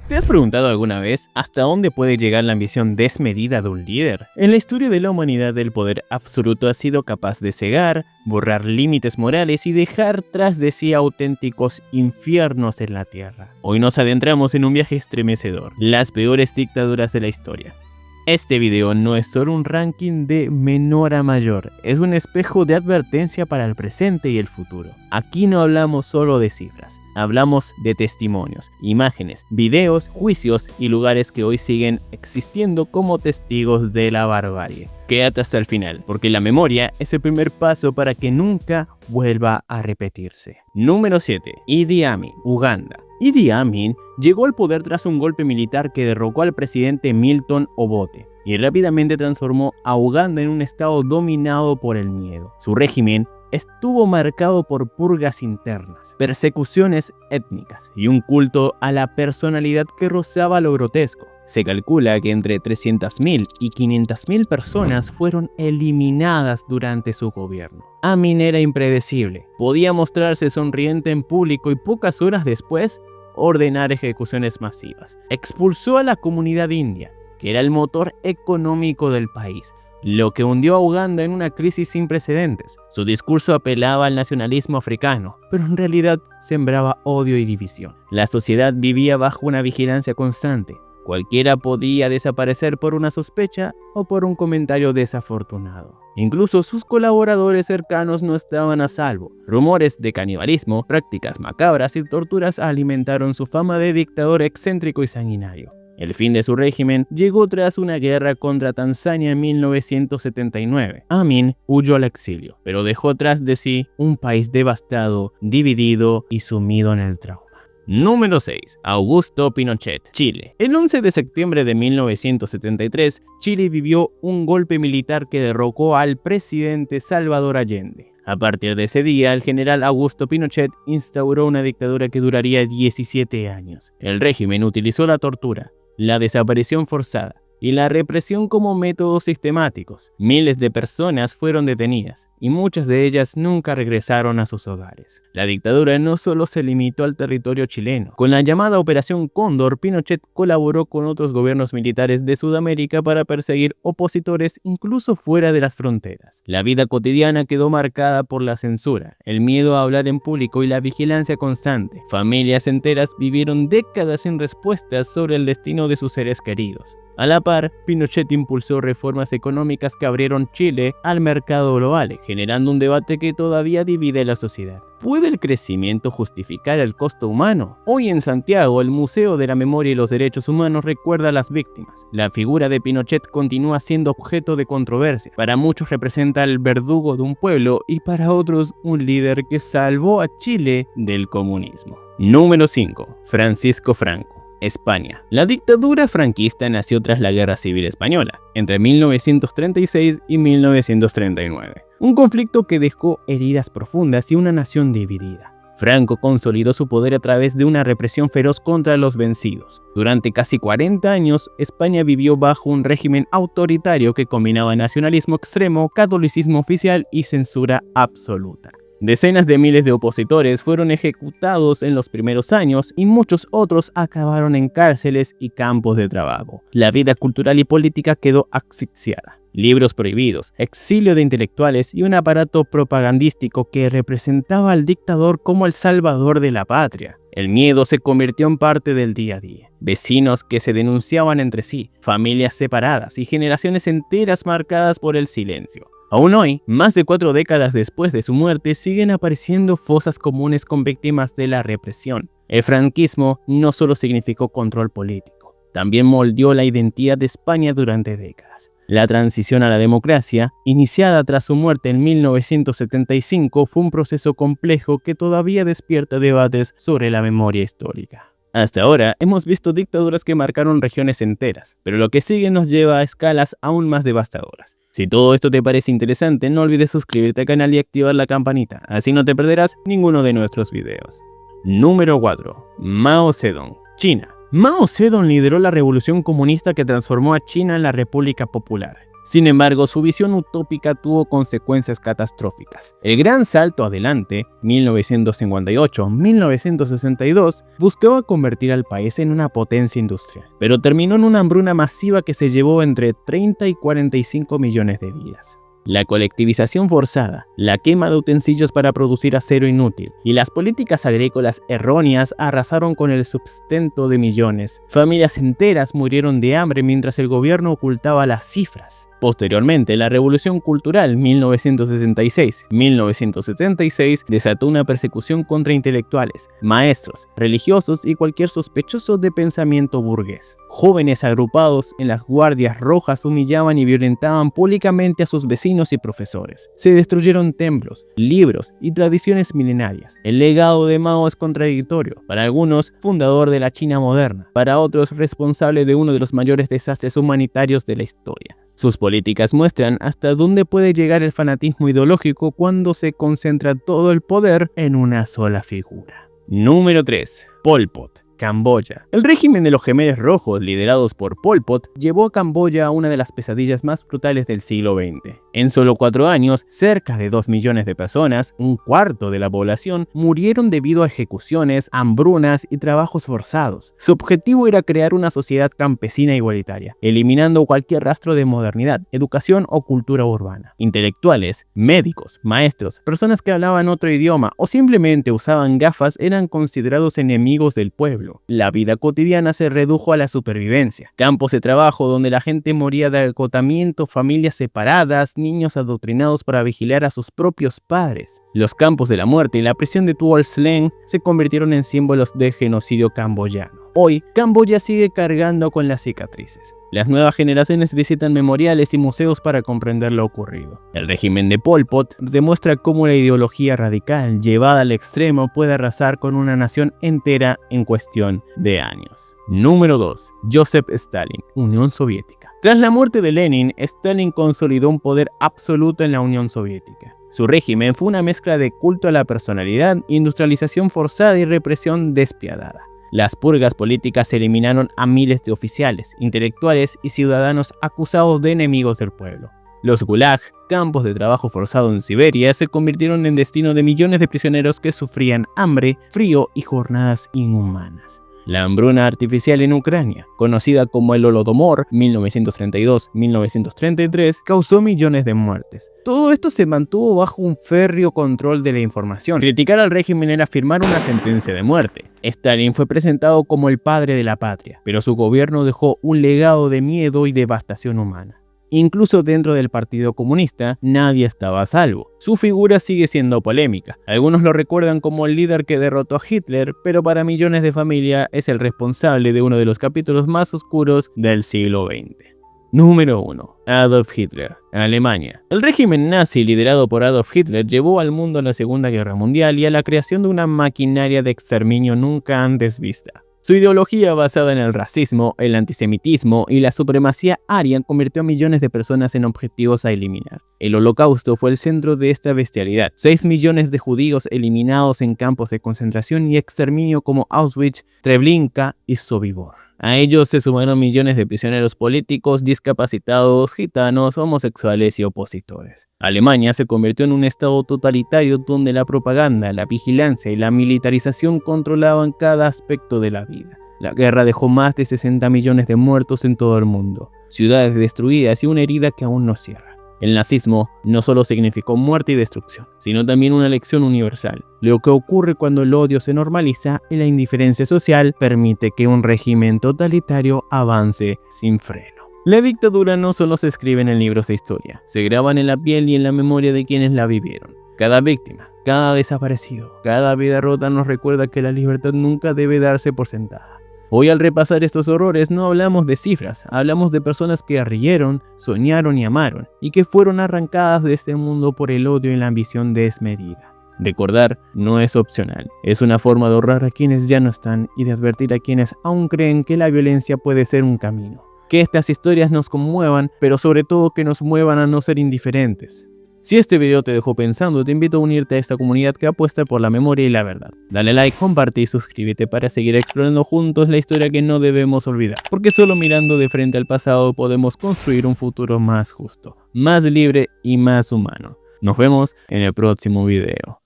¿Te has preguntado alguna vez hasta dónde puede llegar la ambición desmedida de un líder? En la historia de la humanidad, el poder absoluto ha sido capaz de cegar, borrar límites morales y dejar tras de sí auténticos infiernos en la tierra. Hoy nos adentramos en un viaje estremecedor, las peores dictaduras de la historia. Este video no es solo un ranking de menor a mayor, es un espejo de advertencia para el presente y el futuro. Aquí no hablamos solo de cifras, hablamos de testimonios, imágenes, videos, juicios y lugares que hoy siguen existiendo como testigos de la barbarie. Quédate hasta el final, porque la memoria es el primer paso para que nunca vuelva a repetirse. Número 7. Idi Amin, Uganda. Idi Amin llegó al poder tras un golpe militar que derrocó al presidente Milton Obote y rápidamente transformó a Uganda en un estado dominado por el miedo. Su régimen estuvo marcado por purgas internas, persecuciones étnicas y un culto a la personalidad que rozaba lo grotesco. Se calcula que entre 300.000 y 500.000 personas fueron eliminadas durante su gobierno. Amin era impredecible, podía mostrarse sonriente en público y pocas horas después ordenar ejecuciones masivas. Expulsó a la comunidad india, que era el motor económico del país, lo que hundió a Uganda en una crisis sin precedentes. Su discurso apelaba al nacionalismo africano, pero en realidad sembraba odio y división. La sociedad vivía bajo una vigilancia constante. Cualquiera podía desaparecer por una sospecha o por un comentario desafortunado. Incluso sus colaboradores cercanos no estaban a salvo. Rumores de canibalismo, prácticas macabras y torturas alimentaron su fama de dictador excéntrico y sanguinario. El fin de su régimen llegó tras una guerra contra Tanzania en 1979. Amin huyó al exilio, pero dejó tras de sí un país devastado, dividido y sumido en el trauma. Número 6. Augusto Pinochet, Chile. El 11 de septiembre de 1973, Chile vivió un golpe militar que derrocó al presidente Salvador Allende. A partir de ese día, el general Augusto Pinochet instauró una dictadura que duraría 17 años. El régimen utilizó la tortura, la desaparición forzada y la represión como métodos sistemáticos. Miles de personas fueron detenidas y muchas de ellas nunca regresaron a sus hogares. La dictadura no solo se limitó al territorio chileno. Con la llamada Operación Cóndor, Pinochet colaboró con otros gobiernos militares de Sudamérica para perseguir opositores incluso fuera de las fronteras. La vida cotidiana quedó marcada por la censura, el miedo a hablar en público y la vigilancia constante. Familias enteras vivieron décadas sin respuestas sobre el destino de sus seres queridos. A la par, Pinochet impulsó reformas económicas que abrieron Chile al mercado global, generando un debate que todavía divide la sociedad. ¿Puede el crecimiento justificar el costo humano? Hoy en Santiago, el Museo de la Memoria y los Derechos Humanos recuerda a las víctimas. La figura de Pinochet continúa siendo objeto de controversia. Para muchos representa al verdugo de un pueblo y para otros un líder que salvó a Chile del comunismo. Número 5. Francisco Franco, España. La dictadura franquista nació tras la Guerra Civil Española, entre 1936 y 1939. Un conflicto que dejó heridas profundas y una nación dividida. Franco consolidó su poder a través de una represión feroz contra los vencidos. Durante casi 40 años, España vivió bajo un régimen autoritario que combinaba nacionalismo extremo, catolicismo oficial y censura absoluta. Decenas de miles de opositores fueron ejecutados en los primeros años y muchos otros acabaron en cárceles y campos de trabajo. La vida cultural y política quedó asfixiada. Libros prohibidos, exilio de intelectuales y un aparato propagandístico que representaba al dictador como el salvador de la patria. El miedo se convirtió en parte del día a día. Vecinos que se denunciaban entre sí, familias separadas y generaciones enteras marcadas por el silencio. Aún hoy, más de 4 décadas después de su muerte, siguen apareciendo fosas comunes con víctimas de la represión. El franquismo no solo significó control político, también moldeó la identidad de España durante décadas. La transición a la democracia, iniciada tras su muerte en 1975, fue un proceso complejo que todavía despierta debates sobre la memoria histórica. Hasta ahora hemos visto dictaduras que marcaron regiones enteras, pero lo que sigue nos lleva a escalas aún más devastadoras. Si todo esto te parece interesante, no olvides suscribirte al canal y activar la campanita, así no te perderás ninguno de nuestros videos. Número 4. Mao Zedong, China. Mao Zedong lideró la revolución comunista que transformó a China en la República Popular. Sin embargo, su visión utópica tuvo consecuencias catastróficas. El gran salto adelante, 1958-1962, buscaba convertir al país en una potencia industrial, pero terminó en una hambruna masiva que se llevó entre 30 y 45 millones de vidas. La colectivización forzada, la quema de utensilios para producir acero inútil y las políticas agrícolas erróneas arrasaron con el sustento de millones. Familias enteras murieron de hambre mientras el gobierno ocultaba las cifras. Posteriormente, la Revolución Cultural 1966-1976 desató una persecución contra intelectuales, maestros, religiosos y cualquier sospechoso de pensamiento burgués. Jóvenes agrupados en las guardias rojas humillaban y violentaban públicamente a sus vecinos y profesores. Se destruyeron templos, libros y tradiciones milenarias. El legado de Mao es contradictorio. Para algunos, fundador de la China moderna. Para otros, responsable de uno de los mayores desastres humanitarios de la historia. Sus políticas muestran hasta dónde puede llegar el fanatismo ideológico cuando se concentra todo el poder en una sola figura. Número 3. Pol Pot. Camboya. El régimen de los Gemelos Rojos, liderados por Pol Pot, llevó a Camboya a una de las pesadillas más brutales del siglo XX. En solo 4 años, cerca de 2 millones de personas, un cuarto de la población, murieron debido a ejecuciones, hambrunas y trabajos forzados. Su objetivo era crear una sociedad campesina igualitaria, eliminando cualquier rastro de modernidad, educación o cultura urbana. Intelectuales, médicos, maestros, personas que hablaban otro idioma o simplemente usaban gafas eran considerados enemigos del pueblo. La vida cotidiana se redujo a la supervivencia. Campos de trabajo donde la gente moría de agotamiento, familias separadas, niños adoctrinados para vigilar a sus propios padres. Los campos de la muerte y la prisión de Tuol Sleng se convirtieron en símbolos de genocidio camboyano. Hoy, Camboya sigue cargando con las cicatrices. Las nuevas generaciones visitan memoriales y museos para comprender lo ocurrido. El régimen de Pol Pot demuestra cómo la ideología radical llevada al extremo puede arrasar con una nación entera en cuestión de años. Número 2. Joseph Stalin, Unión Soviética. Tras la muerte de Lenin, Stalin consolidó un poder absoluto en la Unión Soviética. Su régimen fue una mezcla de culto a la personalidad, industrialización forzada y represión despiadada. Las purgas políticas eliminaron a miles de oficiales, intelectuales y ciudadanos acusados de enemigos del pueblo. Los gulag, campos de trabajo forzado en Siberia, se convirtieron en destino de millones de prisioneros que sufrían hambre, frío y jornadas inhumanas. La hambruna artificial en Ucrania, conocida como el Holodomor 1932-1933, causó millones de muertes. Todo esto se mantuvo bajo un férreo control de la información. Criticar al régimen era firmar una sentencia de muerte. Stalin fue presentado como el padre de la patria, pero su gobierno dejó un legado de miedo y devastación humana. Incluso dentro del Partido Comunista, nadie estaba a salvo. Su figura sigue siendo polémica. Algunos lo recuerdan como el líder que derrotó a Hitler, pero para millones de familias es el responsable de uno de los capítulos más oscuros del siglo XX. Número 1. Adolf Hitler, Alemania. El régimen nazi liderado por Adolf Hitler llevó al mundo a la Segunda Guerra Mundial y a la creación de una maquinaria de exterminio nunca antes vista. Su ideología basada en el racismo, el antisemitismo y la supremacía aria convirtió a millones de personas en objetivos a eliminar. El Holocausto fue el centro de esta bestialidad. 6 millones de judíos eliminados en campos de concentración y exterminio como Auschwitz, Treblinka y Sobibor. A ellos se sumaron millones de prisioneros políticos, discapacitados, gitanos, homosexuales y opositores. Alemania se convirtió en un estado totalitario donde la propaganda, la vigilancia y la militarización controlaban cada aspecto de la vida. La guerra dejó más de 60 millones de muertos en todo el mundo, ciudades destruidas y una herida que aún no cierra. El nazismo no solo significó muerte y destrucción, sino también una lección universal. Lo que ocurre cuando el odio se normaliza y la indiferencia social permite que un régimen totalitario avance sin freno. La dictadura no solo se escribe en libros de historia, se graban en la piel y en la memoria de quienes la vivieron. Cada víctima, cada desaparecido, cada vida rota nos recuerda que la libertad nunca debe darse por sentada. Hoy al repasar estos horrores no hablamos de cifras, hablamos de personas que rieron, soñaron y amaron, y que fueron arrancadas de este mundo por el odio y la ambición desmedida. Recordar no es opcional, es una forma de honrar a quienes ya no están y de advertir a quienes aún creen que la violencia puede ser un camino. Que estas historias nos conmuevan, pero sobre todo que nos muevan a no ser indiferentes. Si este video te dejó pensando, te invito a unirte a esta comunidad que apuesta por la memoria y la verdad. Dale like, comparte y suscríbete para seguir explorando juntos la historia que no debemos olvidar, porque solo mirando de frente al pasado podemos construir un futuro más justo, más libre y más humano. Nos vemos en el próximo video.